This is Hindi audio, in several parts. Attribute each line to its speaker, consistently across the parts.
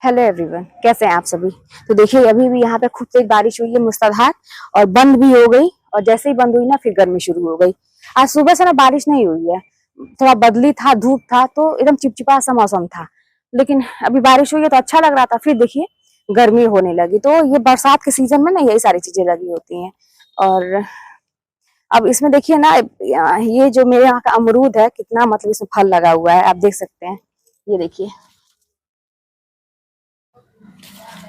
Speaker 1: हेलो एवरीवन, कैसे हैं आप सभी। तो देखिए अभी भी यहाँ पे खूब तेज बारिश हुई है मूसलाधार, और बंद भी हो गई। और जैसे ही बंद हुई ना फिर गर्मी शुरू हो गई। आज सुबह से ना बारिश नहीं हुई है, थोड़ा बदली था, धूप था, तो एकदम चिपचिपा सा मौसम था। लेकिन अभी बारिश हुई है तो अच्छा लग रहा था। फिर देखिए गर्मी होने लगी। तो ये बरसात के सीजन में ना यही सारी चीजें लगी होती हैं। और अब इसमें देखिए ना, ये जो मेरे यहाँ का अमरूद है, कितना मतलब इसमें फल लगा हुआ है, आप देख सकते हैं। ये देखिए,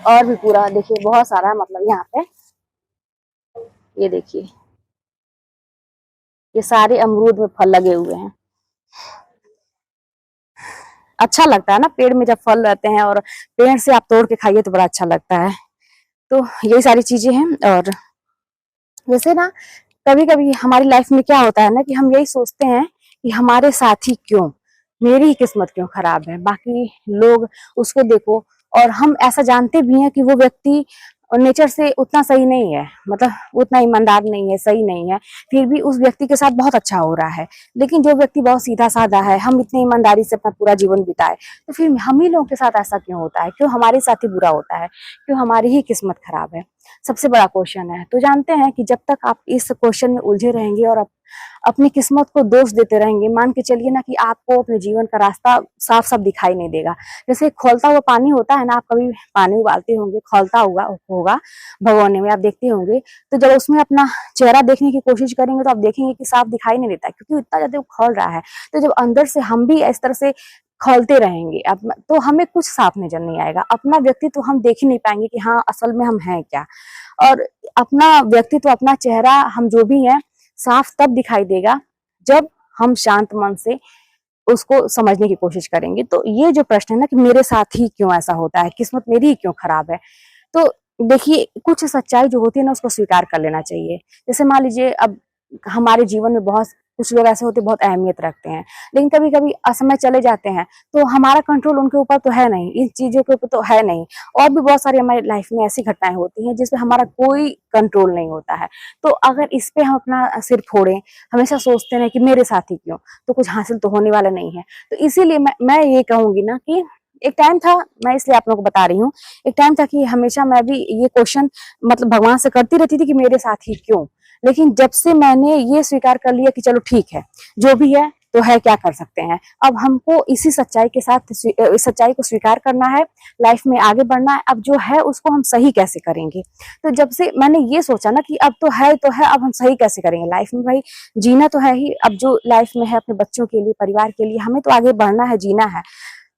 Speaker 1: और भी पूरा देखिए बहुत सारा मतलब यहाँ पे, ये देखिए, ये सारे अमरूद में फल लगे हुए हैं। अच्छा लगता है ना पेड़ में जब फल रहते हैं, और पेड़ से आप तोड़ के खाइए तो बड़ा अच्छा लगता है। तो यही सारी चीजें हैं। और वैसे ना कभी कभी हमारी लाइफ में क्या होता है ना, कि हम यही सोचते हैं कि हमारे साथ ही क्यों, मेरी ही किस्मत क्यों खराब है, बाकी लोग उसको देखो। और हम ऐसा जानते भी हैं कि वो व्यक्ति नेचर से उतना सही नहीं है, मतलब उतना ईमानदार नहीं है, सही नहीं है, फिर भी उस व्यक्ति के साथ बहुत अच्छा हो रहा है। लेकिन जो व्यक्ति बहुत सीधा साधा है, हम इतनी ईमानदारी से अपना पूरा जीवन बिताए, तो फिर हम ही लोगों के साथ ऐसा क्यों होता है, क्यों हमारे साथ ही बुरा होता है, क्यों हमारी ही किस्मत खराब है। सबसे बड़ा क्वेश्चन है। तो जानते हैं कि जब तक आप इस क्वेश्चन में उलझे रहेंगे और अपनी किस्मत को दोष देते रहेंगे, मान के चलिए ना कि आपको अपने जीवन का रास्ता साफ साफ दिखाई नहीं देगा। जैसे खौलता हुआ पानी होता है ना, आप कभी पानी उबालते होंगे, खौलता हुआ होगा भगोने में, आप देखते होंगे। तो जब उसमें अपना चेहरा देखने की कोशिश करेंगे तो आप देखेंगे कि साफ दिखाई नहीं देता, क्योंकि इतना ज्यादा वो खौल रहा है। तो जब अंदर से हम भी इस तरह से खौलते रहेंगे अब, तो हमें कुछ साफ नजर नहीं आएगा। अपना व्यक्तित्व हम देख ही नहीं पाएंगे कि हाँ असल में हम हैं क्या। और अपना व्यक्तित्व, अपना चेहरा, हम जो भी हैं, साफ तब दिखाई देगा जब हम शांत मन से उसको समझने की कोशिश करेंगे। तो ये जो प्रश्न है ना कि मेरे साथ ही क्यों ऐसा होता है, किस्मत मेरी ही क्यों खराब है, तो देखिए कुछ सच्चाई जो होती है ना उसको स्वीकार कर लेना चाहिए। जैसे मान लीजिए अब हमारे जीवन में बहुत कुछ लोग ऐसे होते हैं, बहुत अहमियत रखते हैं, लेकिन कभी कभी असमय चले जाते हैं, तो हमारा कंट्रोल उनके ऊपर तो है नहीं, इन चीजों के ऊपर तो है नहीं। और भी बहुत सारी हमारी लाइफ में ऐसी घटनाएं होती हैं जिसमें हमारा कोई कंट्रोल नहीं होता है। तो अगर इस पे हम अपना सिर फोड़ें, हमेशा सोचते हैं कि मेरे साथ ही क्यों, तो कुछ हासिल तो होने वाला नहीं है। तो इसीलिए मैं ये कहूंगी ना कि एक टाइम था, मैं इसलिए आप लोगों को बता रही हूँ, एक टाइम था कि हमेशा मैं भी ये क्वेश्चन मतलब भगवान से करती रहती थी कि मेरे साथ ही क्यों। लेकिन जब से मैंने ये स्वीकार कर लिया कि चलो ठीक है, जो भी है तो है, क्या कर सकते हैं, अब हमको इसी सच्चाई के साथ सच्चाई को स्वीकार करना है, लाइफ में आगे बढ़ना है। अब जो है उसको हम सही कैसे करेंगे। तो जब से मैंने ये सोचा ना कि अब तो है, अब हम सही कैसे करेंगे लाइफ में, भाई जीना तो है ही। अब जो लाइफ में है अपने बच्चों के लिए, परिवार के लिए हमें तो आगे बढ़ना है, जीना है।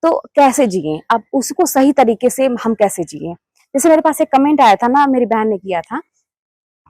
Speaker 1: तो कैसे जिए, अब उसको सही तरीके से हम कैसे जिए। जैसे मेरे पास एक कमेंट आया था ना, मेरी बहन ने किया था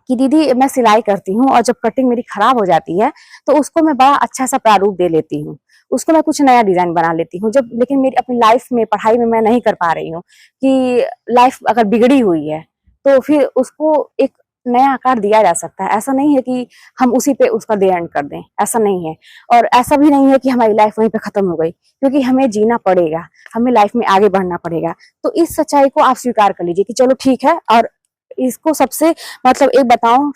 Speaker 1: कि दीदी मैं सिलाई करती हूँ और जब कटिंग मेरी खराब हो जाती है तो उसको मैं बड़ा अच्छा सा प्रारूप दे लेती हूँ, उसको मैं कुछ नया डिजाइन बना लेती हूँ। जब लेकिन मेरी अपनी लाइफ में, पढ़ाई में मैं नहीं कर पा रही हूँ, कि लाइफ अगर बिगड़ी हुई है तो फिर उसको एक नया आकार दिया जा सकता है। ऐसा नहीं है कि हम उसी पे उसका दे एंड कर दें, ऐसा नहीं है। और ऐसा भी नहीं है कि हमारी लाइफ वहीं पे खत्म हो गई, क्योंकि हमें जीना पड़ेगा, हमें लाइफ में आगे बढ़ना पड़ेगा। तो इस सच्चाई को आप स्वीकार कर लीजिए कि चलो ठीक है। और इसको सबसे मतलब एक बताऊं,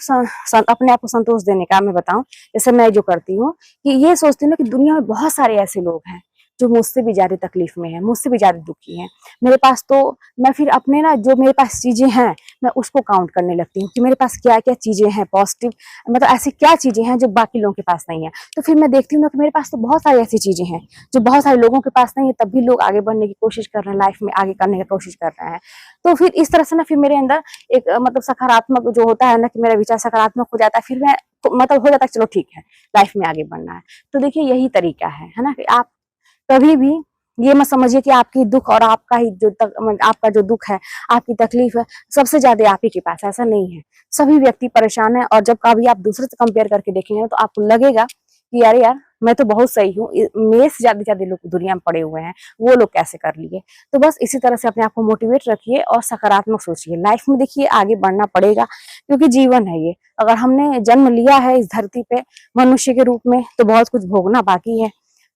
Speaker 1: अपने आप को संतोष देने का मैं बताऊं, जैसे मैं जो करती हूँ कि ये सोचती हूँ ना कि दुनिया में बहुत सारे ऐसे लोग हैं जो मुझसे भी ज्यादा तकलीफ में है, मुझसे भी ज्यादा दुखी हैं। मेरे पास तो मैं फिर अपने ना जो मेरे पास चीजें हैं मैं उसको काउंट करने लगती हूँ कि मेरे पास क्या क्या चीजें हैं पॉजिटिव, मतलब ऐसी क्या चीजें हैं जो बाकी लोगों के पास नहीं है। तो फिर मैं देखती हूँ ना कि मेरे पास तो बहुत सारी ऐसी चीजें हैं जो बहुत सारे लोगों के पास नहीं है, तब भी लोग आगे बढ़ने की कोशिश कर रहे हैं, लाइफ में आगे करने की कोशिश कर रहे हैं। तो फिर इस तरह से ना फिर मेरे अंदर एक मतलब सकारात्मक जो होता है ना, कि मेरा विचार सकारात्मक हो जाता है, फिर मैं तो मतलब हो जाता है चलो ठीक है, लाइफ में आगे बढ़ना है। तो देखिए यही तरीका है ना, कि आप कभी भी ये मत समझिए कि आपकी दुख और आपका ही जो आपका जो दुख है, आपकी तकलीफ है, सबसे ज्यादा आप ही के पास, ऐसा नहीं है। सभी व्यक्ति परेशान है, और जब कभी आप दूसरे से कंपेयर करके देखेंगे तो आपको लगेगा कि यार यार मैं तो बहुत सही हूँ, मेरे से ज्यादा लोग दुनिया में पड़े हुए हैं, वो लोग कैसे कर लिए। तो बस इसी तरह से अपने आप को मोटिवेट रखिए और सकारात्मक सोचिए। लाइफ में देखिए आगे बढ़ना पड़ेगा, क्योंकि जीवन है ये। अगर हमने जन्म लिया है इस धरती पे मनुष्य के रूप में, तो बहुत कुछ भोगना बाकी है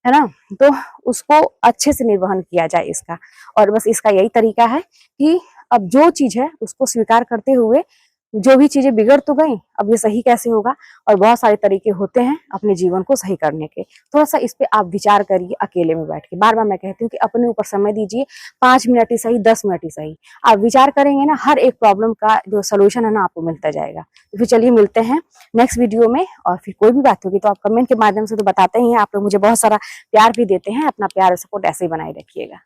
Speaker 1: ना। तो उसको अच्छे से निर्वहन किया जाए इसका। और बस इसका यही तरीका है कि अब जो चीज है उसको स्वीकार करते हुए जो भी चीजें बिगड़ तो गई, अब ये सही कैसे होगा। और बहुत सारे तरीके होते हैं अपने जीवन को सही करने के। थोड़ा सा इस पे आप विचार करिए अकेले में बैठ के। बार बार मैं कहती हूँ कि अपने ऊपर समय दीजिए, 5 मिनट ही सही, 10 मिनट ही सही। आप विचार करेंगे ना, हर एक प्रॉब्लम का जो सोल्यूशन है ना आपको मिलता जाएगा। तो फिर चलिए मिलते हैं नेक्स्ट वीडियो में। और फिर कोई भी बात होगी तो आप कमेंट के माध्यम से तो बताते ही हैं, आप लोग मुझे बहुत सारा प्यार भी देते हैं। अपना प्यार और सपोर्ट ऐसे ही बनाए रखिएगा।